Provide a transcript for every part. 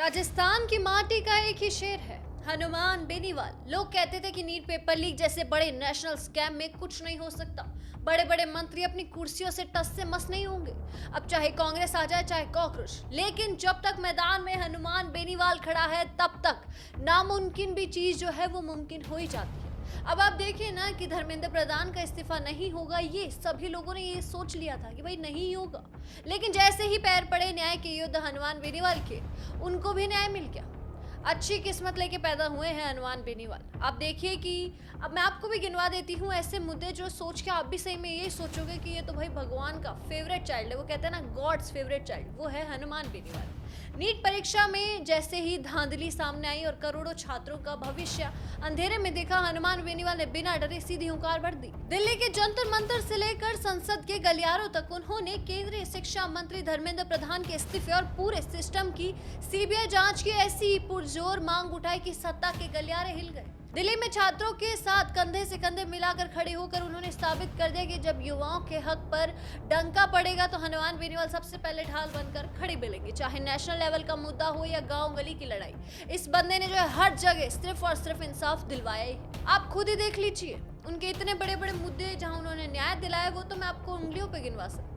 राजस्थान की माटी का एक ही शेर है, हनुमान बेनीवाल। लोग कहते थे कि नीट पेपर लीक जैसे बड़े नेशनल स्कैम में कुछ नहीं हो सकता, बड़े बड़े मंत्री अपनी कुर्सियों से टस से मस नहीं होंगे। अब चाहे कांग्रेस आ जाए चाहे कॉकरोच, लेकिन जब तक मैदान में हनुमान बेनीवाल खड़ा है तब तक नामुमकिन भी चीज जो है वो मुमकिन हो ही जाती है। अब आप देखिए ना कि धर्मेंद्र प्रधान का इस्तीफा नहीं होगा, ये सभी लोगों ने ये सोच लिया था कि भाई नहीं होगा, लेकिन जैसे ही पैर पड़े न्याय के योद्धा हनुमान बेनीवाल के, उनको भी न्याय मिल गया। अच्छी किस्मत लेके पैदा हुए हैं हनुमान बेनीवाल। आप देखिए कि अब मैं आपको भी गिनवा देती हूँ ऐसे मुद्दे जो सोच के आप भी सही में यही सोचोगे कि ये तो भाई भगवान का फेवरेट चाइल्ड है। वो कहते हैं ना गॉड्स फेवरेट चाइल्ड, वो है हनुमान बेनीवाल। नीट परीक्षा में जैसे ही धांधली सामने आई और करोड़ों छात्रों का भविष्य अंधेरे में देखा, हनुमान बेनीवाल ने बिना डरे सीधी हुंकार भर दी। दिल्ली के जंतर मंतर से लेकर संसद के गलियारों तक उन्होंने केंद्रीय शिक्षा मंत्री धर्मेंद्र प्रधान के इस्तीफे और पूरे सिस्टम की सीबीआई जांच की ऐसी पुरजोर मांग उठाई कि सत्ता के गलियारे हिल गए। दिल्ली में छात्रों के साथ कंधे से कंधे मिलाकर खड़े होकर उन्होंने साबित कर दिया कि जब युवाओं के हक पर डंका पड़ेगा तो हनुमान बेनीवाल सबसे पहले ढाल बनकर खड़ी मिलेंगे, चाहे नेशनल लेवल का मुद्दा हो या गांव गली की लड़ाई। इस बंदे ने जो है हर जगह सिर्फ और सिर्फ इंसाफ दिलवाया ही है। आप खुद ही देख लीजिए उनके इतने बड़े बड़े मुद्दे जहां उन्होंने न्याय दिलाया, वो तो मैं आपको उंगलियों पे गिनवा सकती हूँ।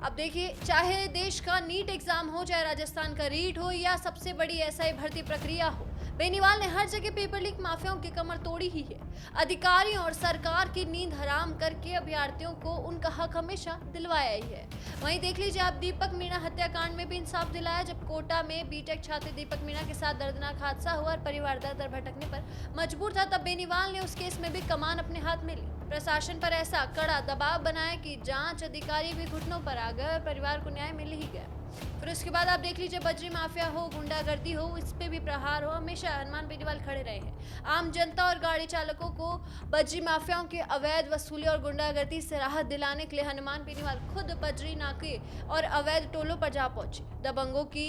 अब देखिए, चाहे देश का नीट एग्जाम हो, चाहे राजस्थान का रीट हो या सबसे बड़ी एसआई भर्ती प्रक्रिया हो, बेनीवाल ने हर जगह पेपर लीक माफियाओं की कमर तोड़ी ही है। अधिकारियों और सरकार की नींद हराम करके अभ्यर्थियों को उनका हक हमेशा दिलवाया ही है। वहीं देख लीजिए आप, दीपक मीणा हत्याकांड में भी इंसाफ दिलाया। जब कोटा में बीटेक छात्र दीपक मीणा के साथ दर्दनाक हादसा हुआ और परिवार दर भटकने पर मजबूर था, तब बेनीवाल ने उस केस में भी कमान अपने हाथ में ली। प्रशासन पर ऐसा कड़ा दबाव बनाया कि जांच अधिकारी भी घुटनों पर आ गए और परिवार को न्याय मिल ही गया। फिर उसके बाद आप देख लीजिए, बजरी माफिया हो, गुंडागर्दी हो, इस पे भी प्रहार हो, हमेशा हनुमान बेनीवाल खड़े रहे हैं। आम जनता और गाड़ी चालकों को बजरी माफियाओं के अवैध वसूली और गुंडागर्दी से राहत दिलाने के लिए हनुमान बेनीवाल खुद बजरी नाके और अवैध टोलों पर जा पहुंचे। दबंगों की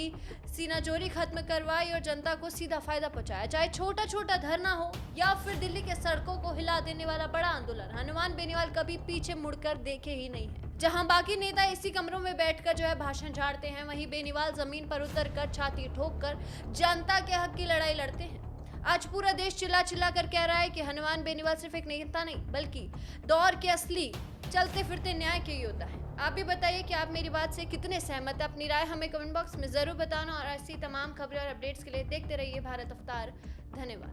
सीनाजोरी खत्म करवाई और जनता को सीधा फायदा पहुंचाया। चाहे छोटा छोटा धरना हो या फिर दिल्ली के सड़कों को हिला देने वाला बड़ा आंदोलन, हनुमान बेनीवाल कभी पीछे मुड़कर देखे ही नहीं है। जहां बाकी नेता इसी कमरों में बैठकर जो है भाषण झाड़ते हैं, वहीं बेनीवाल जमीन पर उतरकर छाती ठोककर जनता के हक की लड़ाई लड़ते हैं। आज पूरा देश चिल्ला चिल्ला कर कह रहा है कि हनुमान बेनीवाल सिर्फ एक नेता नहीं बल्कि दौर के असली चलते फिरते न्याय के योद्धा है। आप भी बताइए कि आप मेरी बात से कितने सहमत हैं। अपनी राय हमें कमेंट बॉक्स में जरूर बताना और ऐसी तमाम खबरें और अपडेट्स के लिए देखते रहिए भारत अवतार। धन्यवाद।